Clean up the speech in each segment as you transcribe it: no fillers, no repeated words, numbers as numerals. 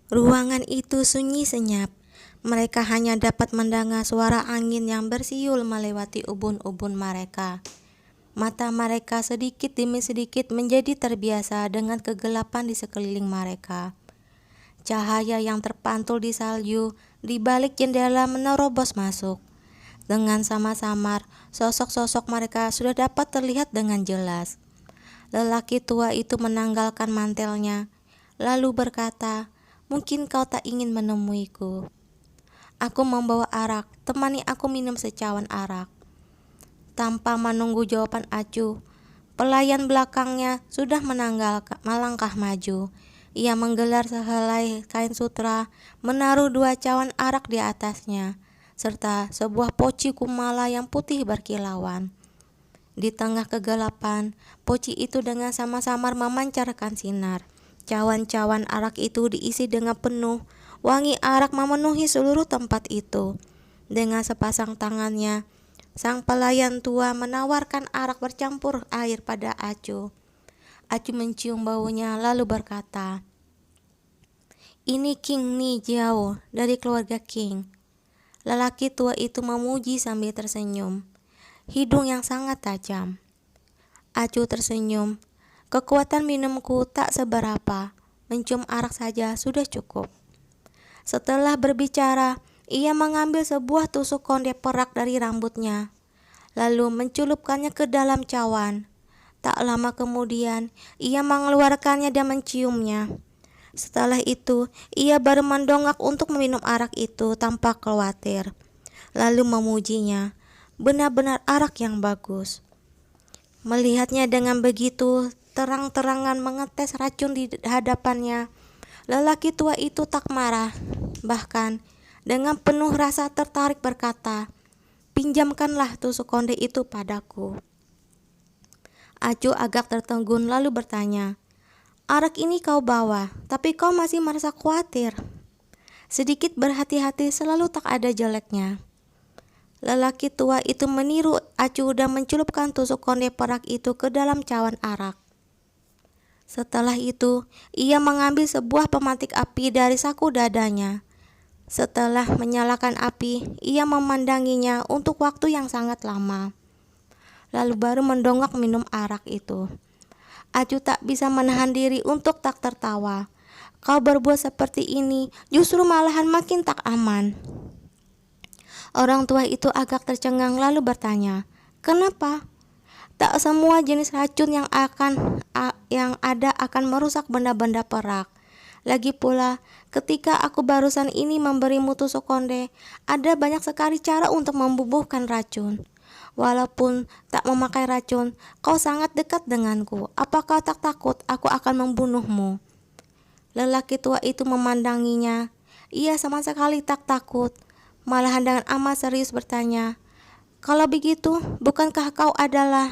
Ruangan itu sunyi senyap. Mereka hanya dapat mendengar suara angin yang bersiul melewati ubun-ubun mereka. Mata mereka sedikit demi sedikit menjadi terbiasa dengan kegelapan di sekeliling mereka. Cahaya yang terpantul di salju di balik jendela menerobos masuk. Dengan samar-samar, sosok-sosok mereka sudah dapat terlihat dengan jelas. Lelaki tua itu menanggalkan mantelnya, lalu berkata, "Mungkin kau tak ingin menemuiku. Aku membawa arak, temani aku minum secawan arak." Tanpa menunggu jawaban Acu, pelayan belakangnya sudah melangkah maju. Ia menggelar sehelai kain sutra, menaruh 2 cawan arak di atasnya, serta sebuah poci kumala yang putih berkilauan. Di tengah kegelapan, poci itu dengan sama-samar memancarkan sinar. Cawan-cawan arak itu diisi dengan penuh. Wangi arak memenuhi seluruh tempat itu. Dengan sepasang tangannya, sang pelayan tua menawarkan arak bercampur air pada Acu. Acu mencium baunya lalu berkata, "Ini King Ni Jiao dari keluarga King." Lelaki tua itu memuji sambil tersenyum. Hidung yang sangat tajam. Acu tersenyum. "Kekuatan minumku tak seberapa. Mencium arak saja sudah cukup." Setelah berbicara, ia mengambil sebuah tusuk konde perak dari rambutnya, lalu mencelupkannya ke dalam cawan. Tak lama kemudian, ia mengeluarkannya dan menciumnya. Setelah itu, ia baru mendongak untuk meminum arak itu tanpa khawatir, lalu memujinya. Benar-benar arak yang bagus. Melihatnya dengan begitu terang-terangan mengetes racun di hadapannya, lelaki tua itu tak marah. Bahkan, dengan penuh rasa tertarik berkata, "Pinjamkanlah tusuk konde itu padaku." Acu agak tertegun lalu bertanya, "Arak ini kau bawa, tapi kau masih merasa khawatir." "Sedikit berhati-hati selalu tak ada jeleknya." Lelaki tua itu meniru Acu dan mencelupkan tusuk konde perak itu ke dalam cawan arak. Setelah itu, ia mengambil sebuah pemantik api dari saku dadanya. Setelah menyalakan api, ia memandanginya untuk waktu yang sangat lama. Lalu baru mendongak minum arak itu. Acu tak bisa menahan diri untuk tak tertawa. "Kau berbuat seperti ini justru malahan makin tak aman." Orang tua itu agak tercengang lalu bertanya, "Kenapa?" "Tak semua jenis racun yang ada akan merusak benda-benda perak. Lagi pula, ketika aku barusan ini memberimu tusuk konde, ada banyak sekali cara untuk membubuhkan racun. Walaupun tak memakai racun, kau sangat dekat denganku. Apakah tak takut aku akan membunuhmu?" Lelaki tua itu memandanginya. Ia sama sekali tak takut. Malahan dengan amat serius bertanya, "Kalau begitu, bukankah kau adalah..."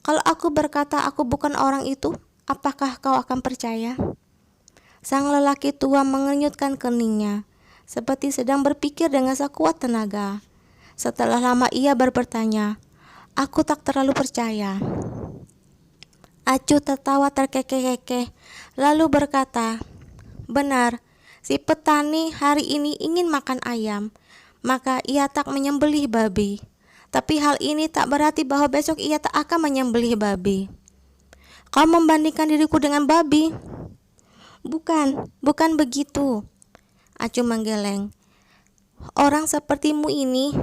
"Kalau aku berkata aku bukan orang itu, apakah kau akan percaya?" Sang lelaki tua mengenyutkan keningnya, seperti sedang berpikir dengan sekuat tenaga. Setelah lama ia bertanya, "Aku tak terlalu percaya." Acu tertawa terkekeh-kekeh, lalu berkata, "Benar, si petani hari ini ingin makan ayam, maka ia tak menyembelih babi. Tapi hal ini tak berarti bahwa besok ia tak akan menyembelih babi." "Kau membandingkan diriku dengan babi?" Bukan begitu." Acu menggeleng. "Orang sepertimu ini,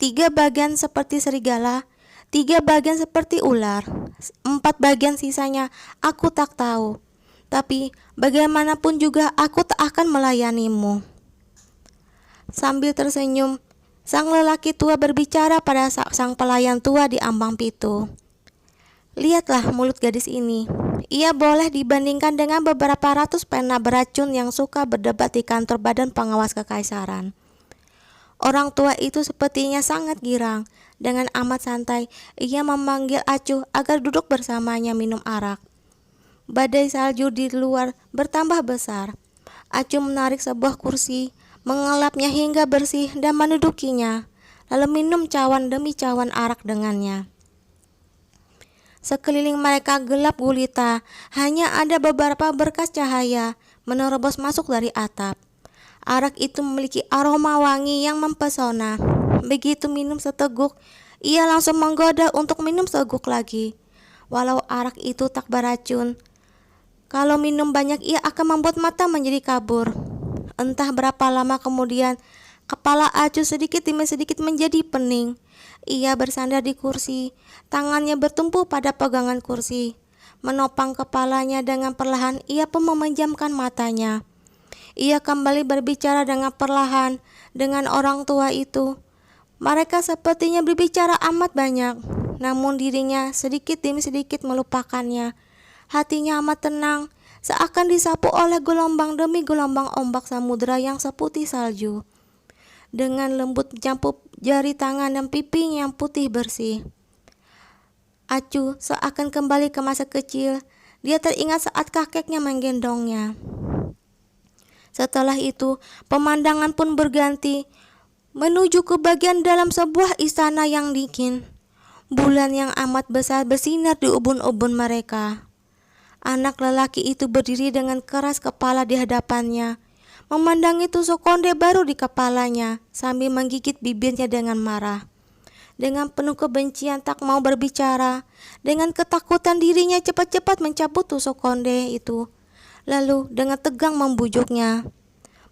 3 bagian seperti serigala, 3 bagian seperti ular, 4 bagian sisanya aku tak tahu. Tapi bagaimanapun juga aku tak akan melayanimu." Sambil tersenyum, sang lelaki tua berbicara pada sang pelayan tua di ambang pintu. "Lihatlah mulut gadis ini. Ia boleh dibandingkan dengan beberapa ratus pena beracun yang suka berdebat di kantor Badan Pengawas Kekaisaran." Orang tua itu sepertinya sangat girang. Dengan amat santai, ia memanggil Acu agar duduk bersamanya minum arak. Badai salju di luar bertambah besar. Acu menarik sebuah kursi, mengelapnya hingga bersih dan mendudukinya, lalu minum cawan demi cawan arak dengannya. Sekeliling mereka gelap gulita, hanya ada beberapa berkas cahaya, menerobos masuk dari atap. Arak itu memiliki aroma wangi yang mempesona. Begitu minum seteguk, ia langsung menggoda untuk minum seteguk lagi. Walau arak itu tak beracun, kalau minum banyak ia akan membuat mata menjadi kabur. Entah berapa lama kemudian, kepala Acu sedikit demi sedikit menjadi pening. Ia bersandar di kursi, tangannya bertumpu pada pegangan kursi. Menopang kepalanya dengan perlahan, ia pun memejamkan matanya. Ia kembali berbicara dengan perlahan dengan orang tua itu. Mereka sepertinya berbicara amat banyak, namun dirinya sedikit demi sedikit melupakannya. Hatinya amat tenang, seakan disapu oleh gelombang demi gelombang ombak samudera yang seputih salju. Dengan lembut mencapup jari tangan dan pipinya yang putih bersih. Acu seakan kembali ke masa kecil. Dia teringat saat kakeknya menggendongnya. Setelah itu, pemandangan pun berganti, menuju ke bagian dalam sebuah istana yang dingin. Bulan yang amat besar bersinar di ubun-ubun mereka. Anak lelaki itu berdiri dengan keras kepala di hadapannya, memandangi tusuk konde baru di kepalanya sambil menggigit bibirnya dengan marah. Dengan penuh kebencian tak mau berbicara, dengan ketakutan dirinya cepat-cepat mencabut tusuk konde itu. Lalu dengan tegang membujuknya,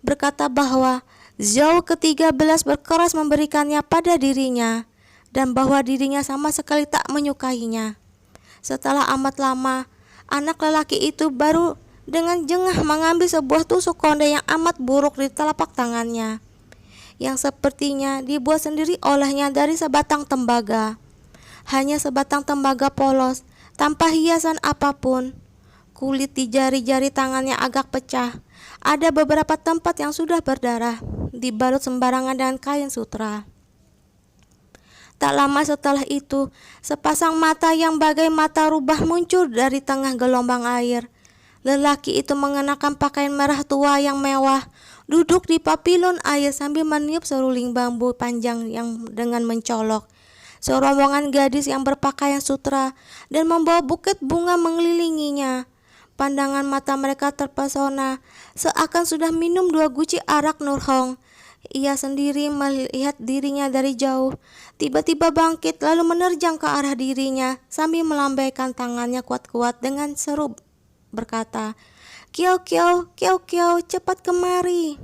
berkata bahwa Zhao ke-13 berkeras memberikannya pada dirinya, dan bahwa dirinya sama sekali tak menyukainya. Setelah amat lama, anak lelaki itu baru dengan jengah mengambil sebuah tusuk konde yang amat buruk di telapak tangannya, yang sepertinya dibuat sendiri olehnya dari sebatang tembaga. Hanya sebatang tembaga polos, tanpa hiasan apapun. Kulit di jari-jari tangannya agak pecah. Ada beberapa tempat yang sudah berdarah, dibalut sembarangan dengan kain sutra. Tak lama setelah itu, sepasang mata yang bagai mata rubah muncul dari tengah gelombang air. Lelaki itu mengenakan pakaian merah tua yang mewah, duduk di papilon air sambil meniup seruling bambu panjang yang dengan mencolok. Serombongan gadis yang berpakaian sutra dan membawa buket bunga mengelilinginya. Pandangan mata mereka terpesona, seakan sudah minum 2 guci arak Nurhong. Ia sendiri melihat dirinya dari jauh, tiba-tiba bangkit lalu menerjang ke arah dirinya sambil melambaikan tangannya kuat-kuat dengan seru berkata, "Kiau kiau, kiau kiau, cepat kemari."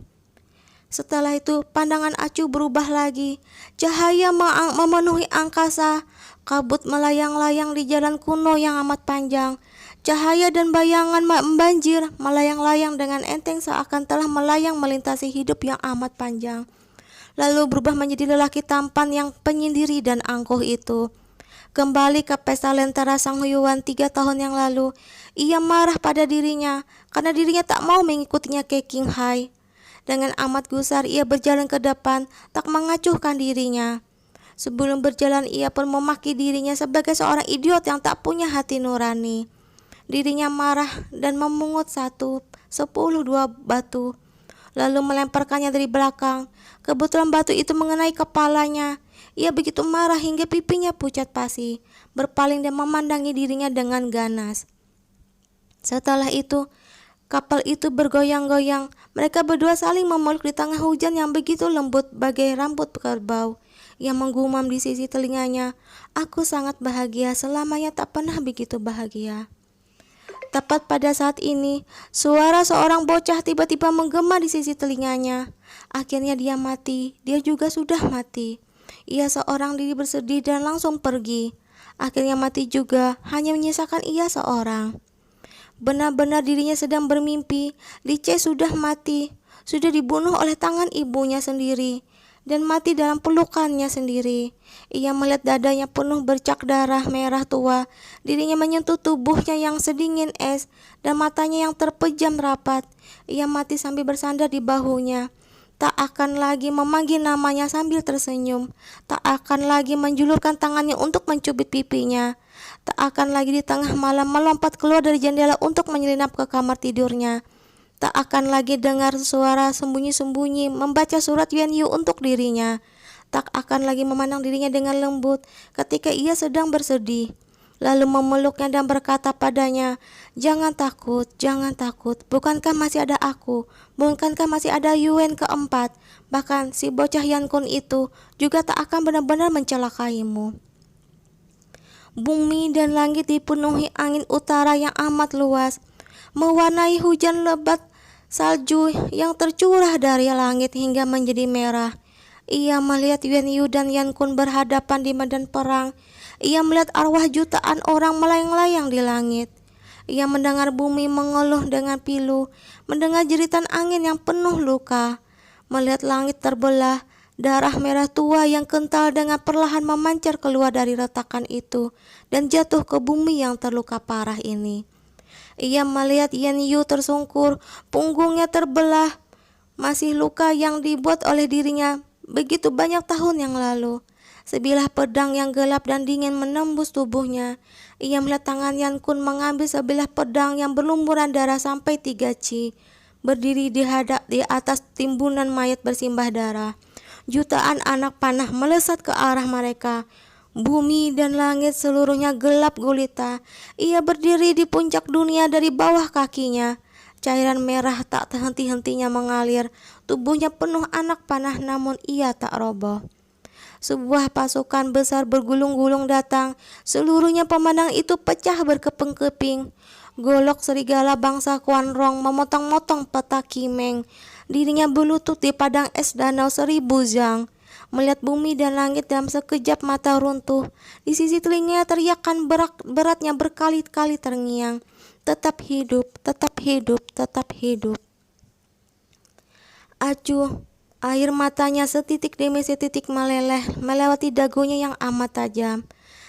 Setelah itu pandangan Acu berubah lagi. Cahaya memenuhi angkasa, kabut melayang-layang di jalan kuno yang amat panjang. Cahaya dan bayangan membanjir, melayang-layang dengan enteng seakan telah melayang melintasi hidup yang amat panjang. Lalu berubah menjadi lelaki tampan yang penyendiri dan angkuh itu. Kembali ke pesta lentera Sang Huyuan 3 tahun yang lalu, ia marah pada dirinya karena dirinya tak mau mengikutinya ke Qinghai. Dengan amat gusar ia berjalan ke depan, tak mengacuhkan dirinya. Sebelum berjalan ia pun memaki dirinya sebagai seorang idiot yang tak punya hati nurani. Dirinya marah dan memungut 10 2 batu, lalu melemparkannya dari belakang. Kebetulan batu itu mengenai kepalanya. Ia begitu marah hingga pipinya pucat pasi, berpaling dan memandangi dirinya dengan ganas. Setelah itu, kapal itu bergoyang-goyang. Mereka berdua saling memeluk di tengah hujan yang begitu lembut bagai rambut kerbau. Ia menggumam di sisi telinganya, "Aku sangat bahagia, selamanya tak pernah begitu bahagia." Tepat pada saat ini, suara seorang bocah tiba-tiba menggema di sisi telinganya. Akhirnya dia mati, dia juga sudah mati. Ia seorang diri bersedih dan langsung pergi. Akhirnya mati juga, hanya menyisakan ia seorang. Benar-benar dirinya sedang bermimpi. Lice sudah mati, sudah dibunuh oleh tangan ibunya sendiri, dan mati dalam pelukannya sendiri. Ia melihat dadanya penuh bercak darah merah tua, dirinya menyentuh tubuhnya yang sedingin es, dan matanya yang terpejam rapat. Ia mati sambil bersandar di bahunya. Tak akan lagi memanggil namanya sambil tersenyum. Tak akan lagi menjulurkan tangannya untuk mencubit pipinya. Tak akan lagi di tengah malam melompat keluar dari jendela untuk menyelinap ke kamar tidurnya. Tak akan lagi dengar suara sembunyi-sembunyi membaca surat Yuan Yu untuk dirinya. Tak akan lagi memandang dirinya dengan lembut ketika ia sedang bersedih. lalu memeluknya dan berkata padanya, "Jangan takut, jangan takut, bukankah masih ada aku, bukankah masih ada Yuen keempat, bahkan si bocah Yankun itu juga tak akan benar-benar mencelakaimu." Bumi dan langit dipenuhi angin utara yang amat luas, mewarnai hujan lebat salju yang tercurah dari langit hingga menjadi merah. Ia melihat Yuan Yu dan Yan Kun berhadapan di medan perang. Ia melihat arwah jutaan orang melayang-layang di langit. Ia mendengar bumi mengeluh dengan pilu, mendengar jeritan angin yang penuh luka, melihat langit terbelah. Darah merah tua yang kental dengan perlahan memancar keluar dari retakan itu dan jatuh ke bumi yang terluka parah ini. Ia melihat Yan Yu tersungkur, punggungnya terbelah, masih luka yang dibuat oleh dirinya begitu banyak tahun yang lalu. Sebilah pedang yang gelap dan dingin menembus tubuhnya. Ia melihat tangan Yan Kun mengambil sebilah pedang yang berlumuran darah sampai 3 ci, berdiri di atas timbunan mayat bersimbah darah. Jutaan anak panah melesat ke arah mereka. Bumi dan langit seluruhnya gelap gulita. Ia berdiri di puncak dunia dari bawah kakinya. Cairan merah tak henti-hentinya mengalir. Tubuhnya penuh anak panah namun ia tak roboh. Sebuah pasukan besar bergulung-gulung datang. Seluruhnya pemandangan itu pecah berkeping-keping. Golok serigala bangsa Kuan Rong memotong-motong peta Kimeng. Dirinya berlutut di padang es danau 1000 zhang. Melihat bumi dan langit dalam sekejap mata runtuh. Di sisi telinganya teriakan beratnya berkali-kali terngiang. Tetap hidup, tetap hidup, tetap hidup. Acuh, air matanya setitik demi setitik meleleh melewati dagunya yang amat tajam.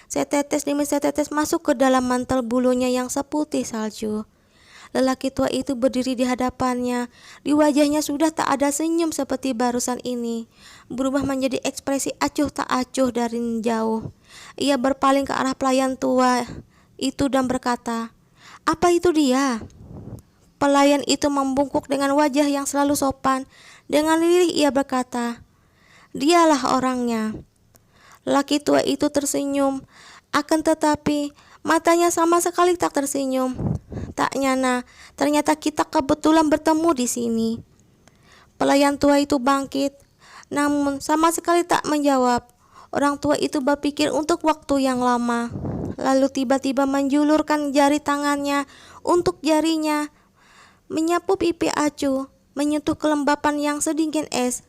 Setetes demi setetes masuk ke dalam mantel bulunya yang seputih salju. Lelaki tua itu berdiri di hadapannya. Di wajahnya sudah tak ada senyum seperti barusan ini. Berubah menjadi ekspresi acuh tak acuh dari jauh. Ia berpaling ke arah pelayan tua itu dan berkata, "Apa itu dia?" Pelayan itu membungkuk dengan wajah yang selalu sopan. Dengan lirih ia berkata, "Dialah orangnya." Laki tua itu tersenyum, akan tetapi matanya sama sekali tak tersenyum. Tak nyana, ternyata kita kebetulan bertemu di sini. Pelayan tua itu bangkit, namun sama sekali tak menjawab. Orang tua itu berpikir untuk waktu yang lama, lalu tiba-tiba menjulurkan jari tangannya untuk jarinya menyapu pipi acuh, menyentuh kelembapan yang sedingin es.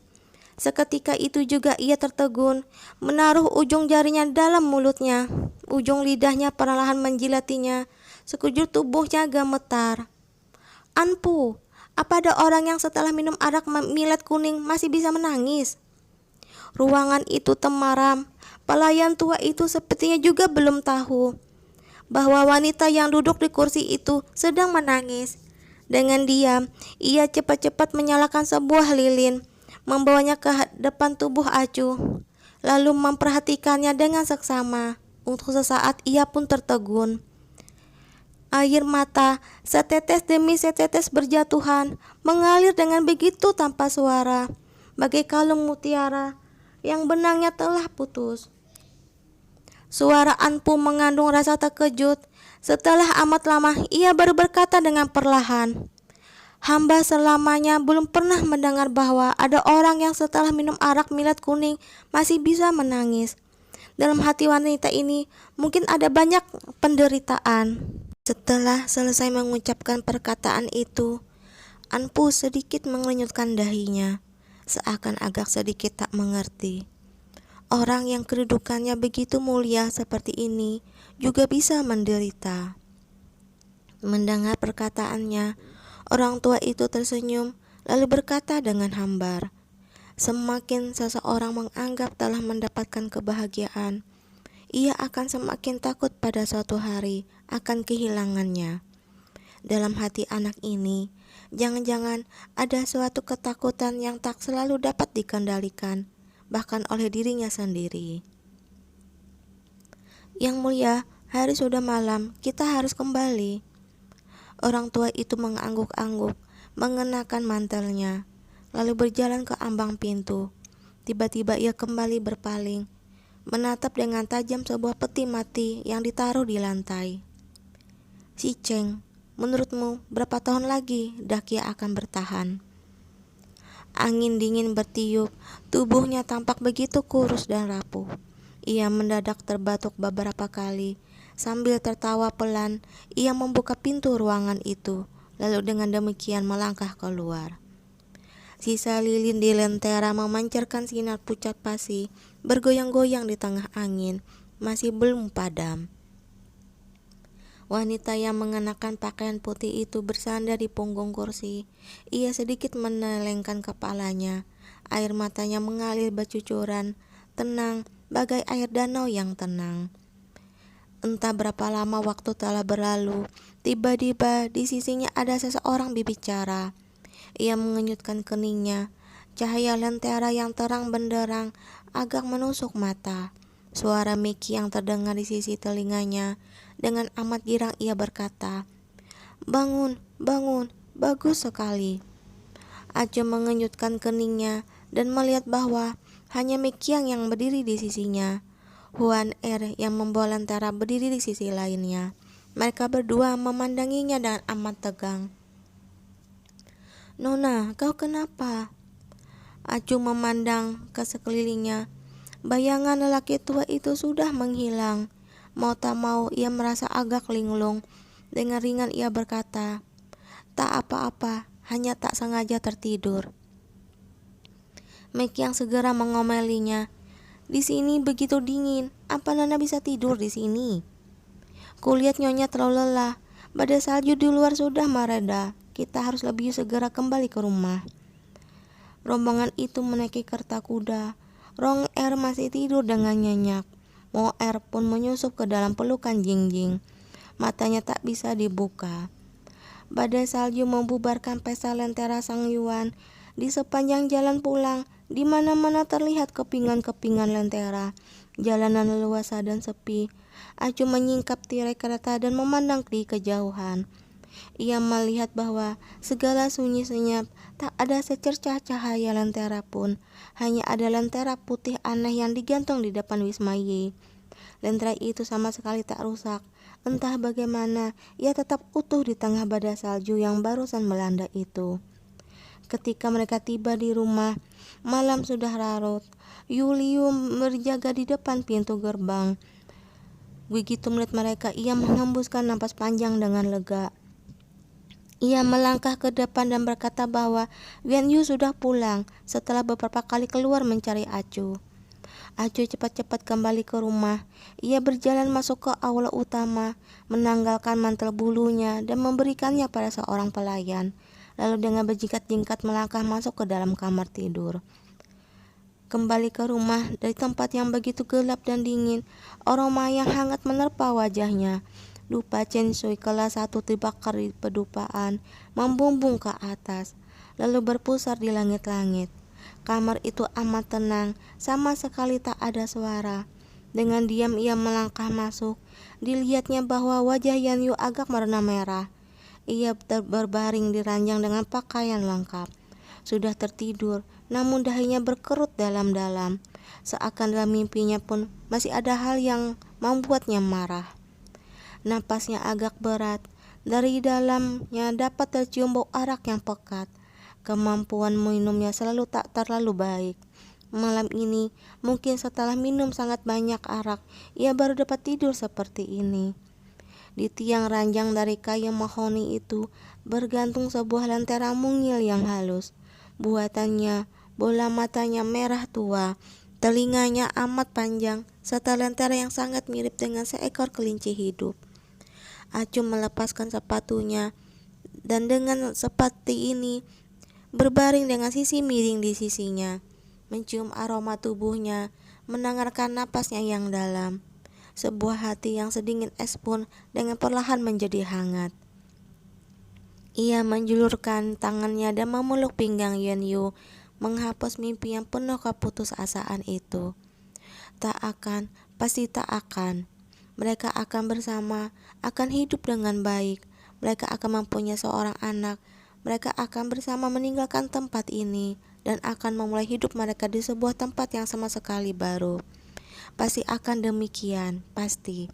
Seketika itu juga ia tertegun, menaruh ujung jarinya dalam mulutnya. Ujung lidahnya perlahan menjilatinya. Sekujur tubuhnya gemetar. "Anpu, apa ada orang yang setelah minum arak millet kuning masih bisa menangis?" Ruangan itu temaram. Pelayan tua itu sepertinya juga belum tahu bahwa wanita yang duduk di kursi itu sedang menangis. Dengan diam, ia cepat-cepat menyalakan sebuah lilin, membawanya ke depan tubuh acuh, lalu memperhatikannya dengan seksama. Untuk sesaat ia pun tertegun. Air mata setetes demi setetes berjatuhan, mengalir dengan begitu tanpa suara, bagai kalung mutiara yang benangnya telah putus. Suara Anpu mengandung rasa terkejut. Setelah amat lama ia baru berkata dengan perlahan, "Hamba selamanya belum pernah mendengar bahwa ada orang yang setelah minum arak millet kuning masih bisa menangis. Dalam hati wanita ini mungkin ada banyak penderitaan." Setelah selesai mengucapkan perkataan itu, Anpu sedikit mengelunyutkan dahinya, seakan agak sedikit tak mengerti. Orang yang kedudukannya begitu mulia seperti ini juga bisa menderita. Mendengar perkataannya, orang tua itu tersenyum, lalu berkata dengan hambar, "Semakin seseorang menganggap telah mendapatkan kebahagiaan, ia akan semakin takut pada suatu hari akan kehilangannya. Dalam hati anak ini, jangan-jangan ada suatu ketakutan yang tak selalu dapat dikendalikan, bahkan oleh dirinya sendiri." "Yang mulia, hari sudah malam, kita harus kembali." Orang tua itu mengangguk-angguk, mengenakan mantelnya, lalu berjalan ke ambang pintu. Tiba-tiba ia kembali berpaling, menatap dengan tajam sebuah peti mati yang ditaruh di lantai. "Si Cheng, menurutmu berapa tahun lagi Dakia akan bertahan?" Angin dingin bertiup, tubuhnya tampak begitu kurus dan rapuh. Ia mendadak terbatuk beberapa kali. Sambil tertawa pelan, ia membuka pintu ruangan itu, lalu dengan demikian melangkah keluar. Sisa lilin di lentera memancarkan sinar pucat pasi, bergoyang-goyang di tengah angin, masih belum padam. Wanita yang mengenakan pakaian putih itu bersandar di punggung kursi. Ia sedikit menelengkan kepalanya. Air matanya mengalir bercucuran, tenang, bagai air danau yang tenang. Entah berapa lama waktu telah berlalu, tiba-tiba di sisinya ada seseorang berbicara. Ia mengenyutkan keningnya. Cahaya lentera yang terang benderang agak menusuk mata. Suara Mickey yang terdengar di sisi telinganya. Dengan amat girang ia berkata, "Bangun, bangun, bagus sekali." Acu mengenyutkan keningnya dan melihat bahwa hanya Mickey yang berdiri di sisinya. Huan Er yang membawa lentera berdiri di sisi lainnya. Mereka berdua memandanginya dengan amat tegang. "Nona, kau kenapa?" Acu memandang ke sekelilingnya. Bayangan lelaki tua itu sudah menghilang. Mau tak mau ia merasa agak linglung. Dengan ringan ia berkata, "Tak apa-apa, hanya tak sengaja tertidur." Mickey yang segera mengomelinya, "Di sini begitu dingin, apa Nona bisa tidur di sini? Kulihat Nyonya terlalu lelah, badai salju di luar sudah mereda. Kita harus lebih segera kembali ke rumah." Rombongan itu menaiki kerta kuda. Rong Er masih tidur dengan nyenyak. Mo Er pun menyusup ke dalam pelukan Jingjing. Matanya tak bisa dibuka. Badai salju membubarkan pesta lentera Sang Yuan. Di sepanjang jalan pulang, di mana-mana terlihat kepingan-kepingan lentera. Jalanan leluasa dan sepi. Acu menyingkap tirai kereta dan memandang di kejauhan. Ia melihat bahwa segala sunyi senyap, tak ada secercah cahaya lentera pun. Hanya ada lentera putih aneh yang digantung di depan Wisma Yi. Lentera itu sama sekali tak rusak. Entah bagaimana, ia tetap utuh di tengah badai salju yang barusan melanda itu. Ketika mereka tiba di rumah, malam sudah larut. Yu Liu berjaga di depan pintu gerbang. Begitu melihat mereka, ia menghembuskan napas panjang dengan lega. Ia melangkah ke depan dan berkata bahwa Yuan Yu sudah pulang setelah beberapa kali keluar mencari Acu. Acu cepat-cepat kembali ke rumah. Ia berjalan masuk ke aula utama, menanggalkan mantel bulunya dan memberikannya pada seorang pelayan. Lalu dengan berjingkat-jingkat melangkah masuk ke dalam kamar tidur. Kembali ke rumah dari tempat yang begitu gelap dan dingin, aroma yang hangat menerpa wajahnya. Dupa Chen Shui kelas 1 dibakar di pedupaan, membumbung ke atas, lalu berpusar di langit-langit. Kamar itu amat tenang, sama sekali tak ada suara. Dengan diam ia melangkah masuk. Dilihatnya bahwa wajah Yan Yu agak merena merah. Ia berbaring di ranjang dengan pakaian lengkap. Sudah tertidur, namun dahinya berkerut dalam-dalam. Seakan dalam mimpinya pun masih ada hal yang membuatnya marah. Napasnya agak berat. Dari dalamnya dapat tercium bau arak yang pekat. Kemampuan minumnya selalu tak terlalu baik. Malam ini, mungkin setelah minum sangat banyak arak, ia baru dapat tidur seperti ini. Di tiang ranjang dari kayu mahoni itu, bergantung sebuah lentera mungil yang halus. Buatannya, bola matanya merah tua, telinganya amat panjang, serta lentera yang sangat mirip dengan seekor kelinci hidup. Acu melepaskan sepatunya, dan dengan seperti ini, berbaring dengan sisi miring di sisinya, mencium aroma tubuhnya, mendengarkan napasnya yang dalam. Sebuah hati yang sedingin es pun dengan perlahan menjadi hangat. Ia menjulurkan tangannya dan memeluk pinggang Yuan Yu, menghapus mimpi yang penuh keputusasaan itu. Tak akan, pasti tak akan. Mereka akan bersama, akan hidup dengan baik. Mereka akan mempunyai seorang anak. Mereka akan bersama meninggalkan tempat ini dan akan memulai hidup mereka di sebuah tempat yang sama sekali baru. pasti akan demikian, pasti.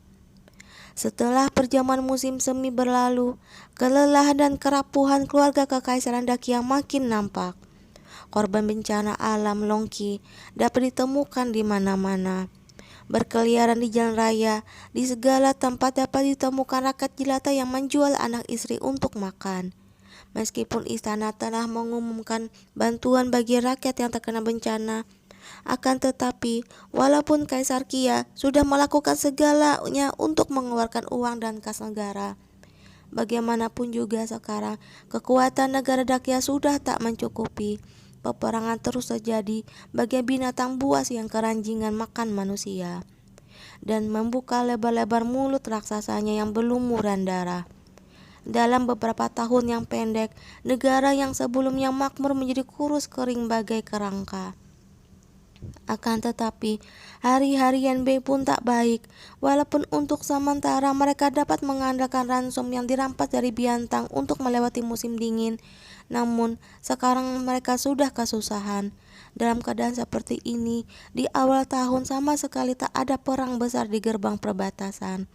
Setelah perjamuan musim semi berlalu, kelelahan dan kerapuhan keluarga Kekaisaran Dakia makin nampak. Korban bencana alam Longki dapat ditemukan di mana-mana. Berkeliaran di jalan raya, di segala tempat dapat ditemukan rakyat jelata yang menjual anak istri untuk makan. Meskipun istana telah mengumumkan bantuan bagi rakyat yang terkena bencana, akan tetapi, walaupun Kaisar Kia sudah melakukan segalanya untuk mengeluarkan uang dan kas negara, bagaimanapun juga sekarang kekuatan negara Dakia sudah tak mencukupi. Peperangan terus terjadi bagi binatang buas yang keranjingan makan manusia dan membuka lebar-lebar mulut raksasanya yang berlumuran darah. Dalam beberapa tahun yang pendek, negara yang sebelumnya makmur menjadi kurus kering bagai kerangka. Akan tetapi, hari-hari Yanbei pun tak baik. Walaupun untuk sementara mereka dapat mengandalkan ransom yang dirampas dari Biantang untuk melewati musim dingin, namun sekarang mereka sudah kesusahan. Dalam keadaan seperti ini, di awal tahun sama sekali tak ada perang besar di gerbang perbatasan.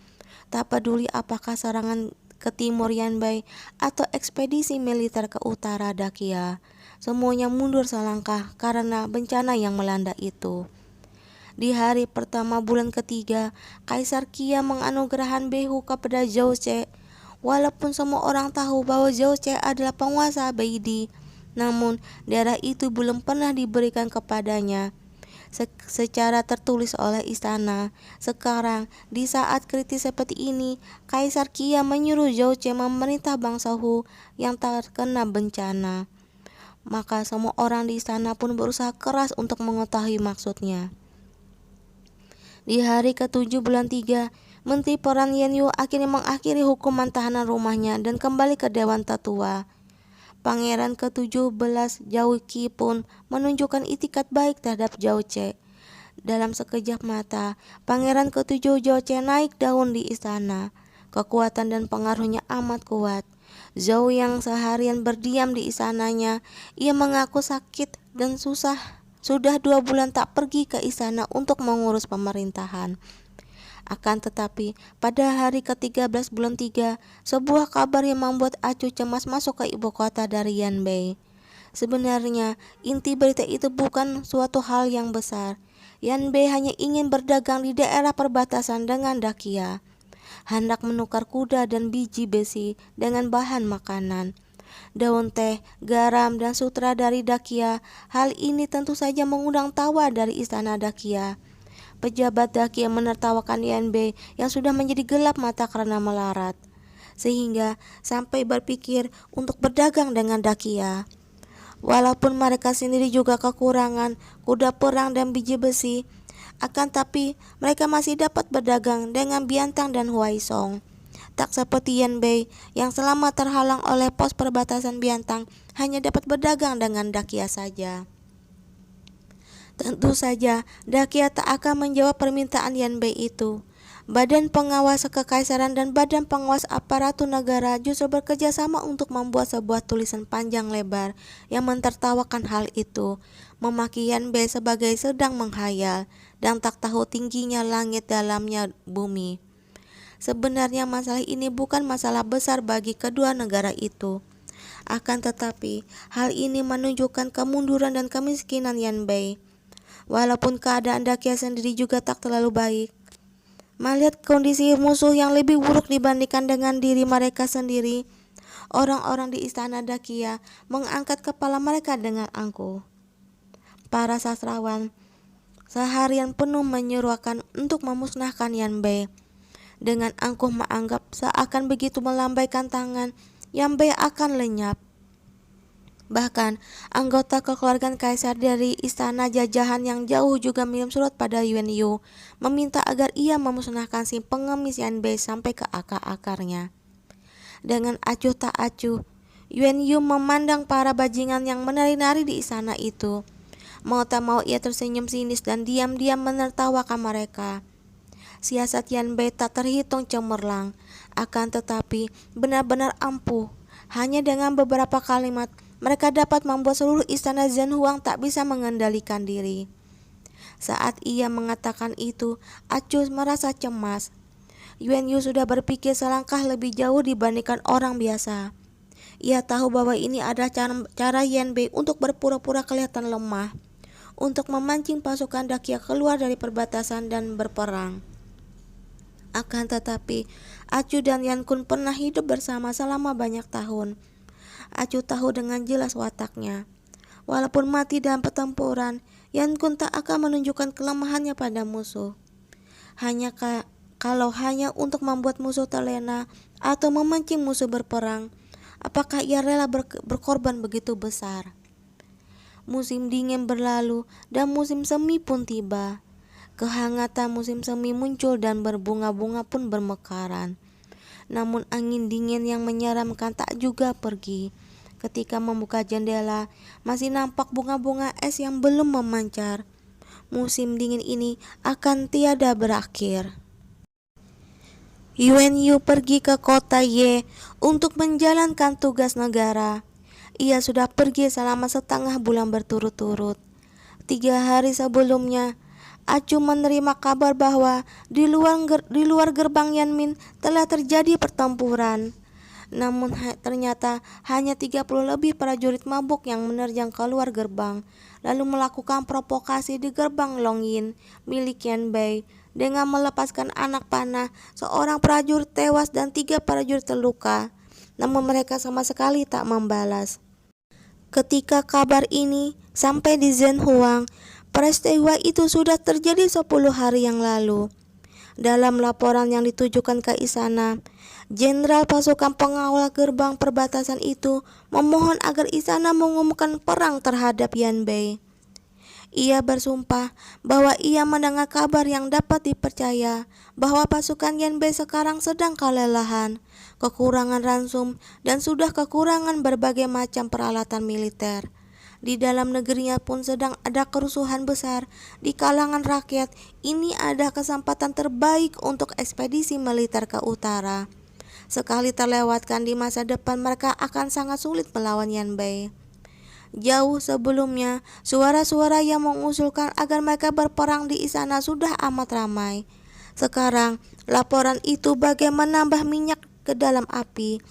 Tak peduli apakah serangan ke timur Yanbei atau ekspedisi militer ke utara Dakia, semuanya mundur selangkah karena bencana yang melanda itu. Di hari pertama bulan ketiga, Kaisar Kia menganugerahkan Behu kepada Zhou Ce. Walaupun semua orang tahu bahwa Zhou Ce adalah penguasa Beidi, namun daerah itu belum pernah diberikan kepadanya secara tertulis oleh istana. Sekarang, di saat kritis seperti ini, Kaisar Kia menyuruh Zhou Ce memerintah bangsa Hu yang terkena bencana. Maka semua orang di istana pun berusaha keras untuk mengetahui maksudnya. Di hari ke-7 bulan 3, Menteri Perang Yan Yu akhirnya mengakhiri hukuman tahanan rumahnya dan kembali ke Dewan Tetua. Pangeran ke-17 Zhao Qi pun menunjukkan itikat baik terhadap Zhou Ce. Dalam sekejap mata, Pangeran ke-7 Zhou Ce naik daun di istana. Kekuatan dan pengaruhnya amat kuat. Zhou yang seharian berdiam di istananya, ia mengaku sakit dan susah. Sudah 2 bulan tak pergi ke istana untuk mengurus pemerintahan. Akan tetapi, pada hari ke-13 bulan 3, sebuah kabar yang membuat Acu cemas masuk ke ibu kota dari Yanbei. Sebenarnya, inti berita itu bukan suatu hal yang besar. Yanbei hanya ingin berdagang di daerah perbatasan dengan Dakia, hendak menukar kuda dan biji besi dengan bahan makanan, daun teh, garam, dan sutra dari Dakia. Hal ini tentu saja mengundang tawa dari istana Dakia. Pejabat Dakia menertawakan Yanbei yang sudah menjadi gelap mata karena melarat, sehingga sampai berpikir untuk berdagang dengan Dakia. Walaupun mereka sendiri juga kekurangan kuda perang dan biji besi, akan tapi mereka masih dapat berdagang dengan Biantang dan Huaisong. Tak seperti Yanbei yang selama terhalang oleh pos perbatasan Biantang hanya dapat berdagang dengan Dakia saja. Tentu saja Dakia tak akan menjawab permintaan Yanbei itu. Badan pengawas kekaisaran dan badan pengawas aparatur negara justru bekerja sama untuk membuat sebuah tulisan panjang lebar yang mentertawakan hal itu, memaki Yanbei sebagai sedang menghayal dan tak tahu tingginya langit dalamnya bumi. Sebenarnya masalah ini bukan masalah besar bagi kedua negara itu. Akan tetapi, hal ini menunjukkan kemunduran dan kemiskinan Yanbei. Walaupun keadaan Dakia sendiri juga tak terlalu baik, melihat kondisi musuh yang lebih buruk dibandingkan dengan diri mereka sendiri, orang-orang di istana Dakia mengangkat kepala mereka dengan angkuh. Para sastrawan seharian penuh menyuruhkan untuk memusnahkan Yanbei. Dengan angkuh menganggap seakan begitu melambaikan tangan, Yanbei akan lenyap. Bahkan, anggota kekeluargaan kaisar dari istana jajahan yang jauh juga mengirim surat pada Yuan Yu, meminta agar ia memusnahkan si pengemis Yanbei sampai ke akar-akarnya. Dengan acuh tak acuh, Yuan Yu memandang para bajingan yang menari-nari di istana itu. Mau tak mau ia tersenyum sinis dan diam-diam menertawakan mereka. Siasat Yanbei tak terhitung cemerlang, akan tetapi benar-benar ampuh. Hanya dengan beberapa kalimat, mereka dapat membuat seluruh istana Zhenhuang tak bisa mengendalikan diri. Saat ia mengatakan itu, Acu merasa cemas. Yuan Yu sudah berpikir selangkah lebih jauh dibandingkan orang biasa. Ia tahu bahwa ini adalah cara Yan Bei untuk berpura-pura kelihatan lemah, untuk memancing pasukan Dakia keluar dari perbatasan dan berperang. Akan tetapi, Acu dan Yan Kun pernah hidup bersama selama banyak tahun. Acu tahu dengan jelas wataknya. Walaupun mati dalam pertempuran, Yan Kun tak akan menunjukkan kelemahannya pada musuh. Kalau hanya untuk membuat musuh terlena atau memancing musuh berperang, apakah ia rela berkorban begitu besar? Musim dingin berlalu dan musim semi pun tiba. Kehangatan musim semi muncul dan berbunga-bunga pun bermekaran. Namun angin dingin yang menyeramkan tak juga pergi. Ketika membuka jendela, masih nampak bunga-bunga es yang belum memancar. Musim dingin ini akan tiada berakhir. Yuan Yu pergi ke kota Ye untuk menjalankan tugas negara. Ia sudah pergi selama setengah bulan berturut-turut. 3 hari sebelumnya, Acu menerima kabar bahwa di luar gerbang Yanmin telah terjadi pertempuran. Namun ternyata hanya 30 lebih prajurit mabuk yang menerjang keluar gerbang, lalu melakukan provokasi di gerbang Longyin milik Yan Bei dengan melepaskan anak panah. Seorang prajurit tewas dan 3 prajurit terluka, namun mereka sama sekali tak membalas. Ketika kabar ini sampai di Zhenhuang, peristiwa itu sudah terjadi 10 hari yang lalu. Dalam laporan yang ditujukan ke istana, Jenderal pasukan pengawal gerbang perbatasan itu memohon agar istana mengumumkan perang terhadap Yan Bei. Ia bersumpah bahwa ia mendengar kabar yang dapat dipercaya bahwa pasukan Yan Bei sekarang sedang kelelahan, kekurangan ransum, dan sudah kekurangan berbagai macam peralatan militer. Di dalam negerinya pun sedang ada kerusuhan besar di kalangan rakyat. Ini ada kesempatan terbaik untuk ekspedisi militer ke utara. Sekali terlewatkan di masa depan, mereka akan sangat sulit melawan Yan Bei. Jauh sebelumnya, suara-suara yang mengusulkan agar mereka berperang di istana sudah amat ramai. Sekarang, laporan itu bagai menambah minyak ke dalam api.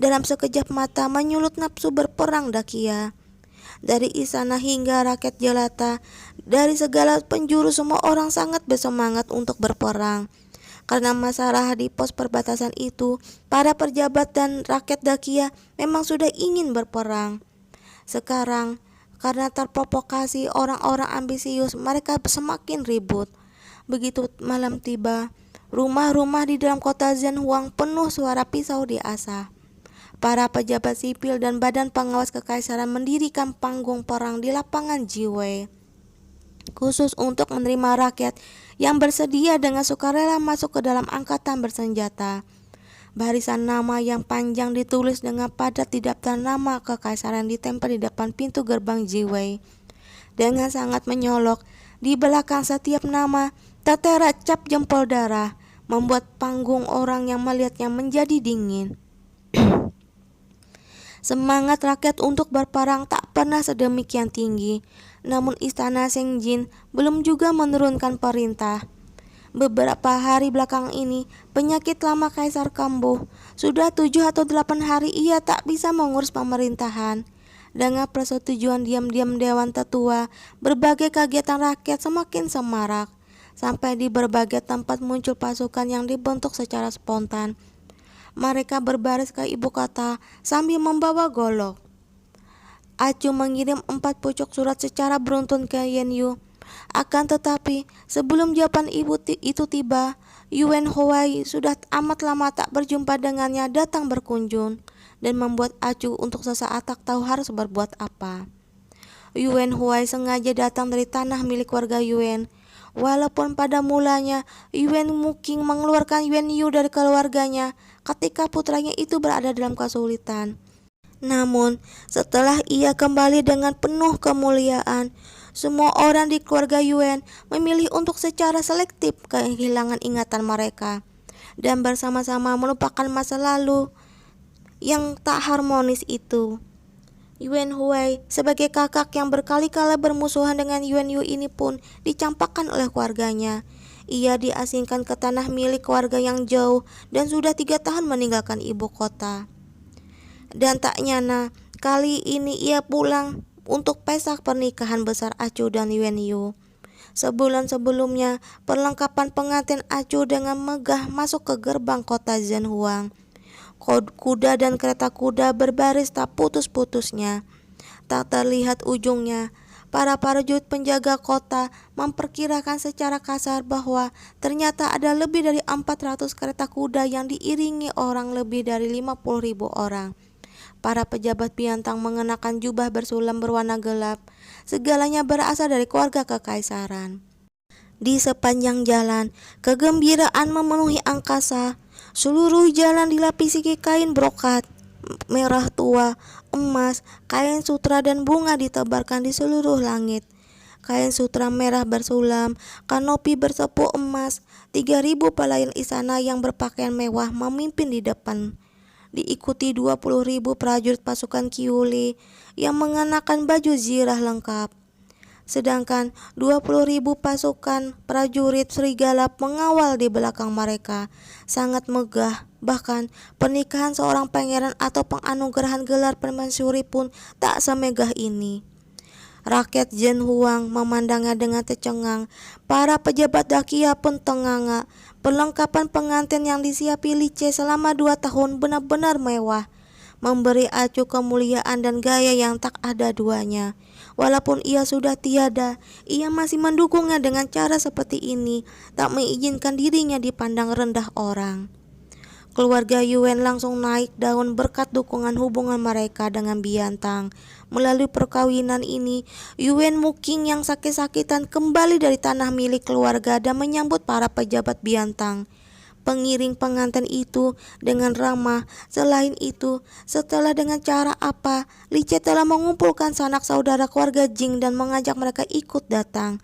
Dalam sekejap mata menyulut nafsu berperang Dakia. Dari istana hingga rakyat jelata, dari segala penjuru semua orang sangat bersemangat untuk berperang. Karena masalah di pos perbatasan itu, para pejabat dan rakyat Dakia memang sudah ingin berperang. Sekarang, karena terprovokasi orang-orang ambisius, mereka semakin ribut. Begitu malam tiba, rumah-rumah di dalam kota Zhenhuang penuh suara pisau diasah. Para pejabat sipil dan badan pengawas kekaisaran mendirikan panggung perang di lapangan Jiwei, khusus untuk menerima rakyat yang bersedia dengan sukarela masuk ke dalam angkatan bersenjata. Barisan nama yang panjang ditulis dengan padat di daftar nama kekaisaran ditempel di depan pintu gerbang Jiwei. Dengan sangat menyolok, di belakang setiap nama tertera cap jempol darah, membuat panggung orang yang melihatnya menjadi dingin. Semangat rakyat untuk berperang tak pernah sedemikian tinggi. Namun istana Sengjin belum juga menurunkan perintah. Beberapa hari belakang ini, penyakit lama Kaisar kambuh. Sudah 7 atau 8 hari ia tak bisa mengurus pemerintahan. Dengan persetujuan diam-diam Dewan Tetua, berbagai kegiatan rakyat semakin semarak. Sampai di berbagai tempat muncul pasukan yang dibentuk secara spontan. Mereka berbaris ke ibu kota sambil membawa golok. Acu mengirim 4 pucuk surat secara beruntun ke Yan Yu. Akan tetapi, sebelum jawaban ibu itu tiba, Yuan Huai sudah amat lama tak berjumpa dengannya datang berkunjung dan membuat Acu untuk sesaat tak tahu harus berbuat apa. Yuan Huai sengaja datang dari tanah milik warga Yuan. Walaupun pada mulanya Yuan Muking mengeluarkan Yuan Yu dari keluarganya ketika putranya itu berada dalam kesulitan. Namun, setelah ia kembali dengan penuh kemuliaan, semua orang di keluarga Yuan memilih untuk secara selektif kehilangan ingatan mereka dan bersama-sama melupakan masa lalu yang tak harmonis itu. Yuan Huai sebagai kakak yang berkali-kali bermusuhan dengan Yuan Yu ini pun dicampakkan oleh keluarganya. Ia diasingkan ke tanah milik keluarga yang jauh dan sudah 3 tahun meninggalkan ibu kota. Dan tak nyana, kali ini ia pulang untuk pesta pernikahan besar Acu dan Yuan Yu. Sebulan sebelumnya, perlengkapan pengantin Acu dengan megah masuk ke gerbang kota Zhenhuang. Kuda dan kereta kuda berbaris tak putus-putusnya. Tak terlihat ujungnya. Para prajurit penjaga kota memperkirakan secara kasar bahwa ternyata ada lebih dari 400 kereta kuda yang diiringi orang lebih dari 50.000 orang. Para pejabat Biantang mengenakan jubah bersulam berwarna gelap. Segalanya berasal dari keluarga kekaisaran. Di sepanjang jalan, kegembiraan memenuhi angkasa. Seluruh jalan dilapisi kain brokat merah tua, emas, kain sutra dan bunga ditebarkan di seluruh langit. Kain sutra merah bersulam, kanopi bersepu emas, 3.000 pelayan istana yang berpakaian mewah memimpin di depan. Diikuti 20.000 prajurit pasukan Qiuli yang mengenakan baju zirah lengkap. Sedangkan 20.000 pasukan prajurit serigala mengawal di belakang mereka. Sangat megah. Bahkan pernikahan seorang pangeran atau penganugerahan gelar permaisuri pun tak semegah ini. Rakyat Zhenhuang memandangnya dengan tercengang. Para pejabat Dakia pun tenganga. Perlengkapan pengantin yang disiapi Li Ce selama 2 tahun benar-benar mewah, memberi Acu kemuliaan dan gaya yang tak ada duanya. Walaupun ia sudah tiada, ia masih mendukungnya dengan cara seperti ini, tak mengizinkan dirinya dipandang rendah orang. Keluarga Yuan langsung naik daun berkat dukungan hubungan mereka dengan Biantang. Melalui perkawinan ini, Yuan Muking yang sakit-sakitan kembali dari tanah milik keluarga dan menyambut para pejabat Biantang. Pengiring pengantin itu dengan ramah. Selain itu, setelah dengan cara apa, Li Ce telah mengumpulkan sanak saudara keluarga Jing dan mengajak mereka ikut datang.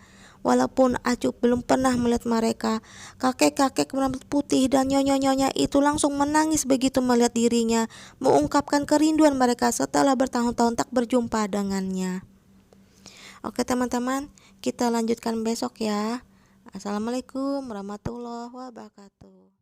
Walaupun Acu belum pernah melihat mereka, kakek-kakek berambut putih dan nyonya-nyonya itu langsung menangis begitu melihat dirinya, mengungkapkan kerinduan mereka setelah bertahun-tahun tak berjumpa dengannya. Oke teman-teman, kita lanjutkan besok ya. Assalamualaikum warahmatullahi wabarakatuh.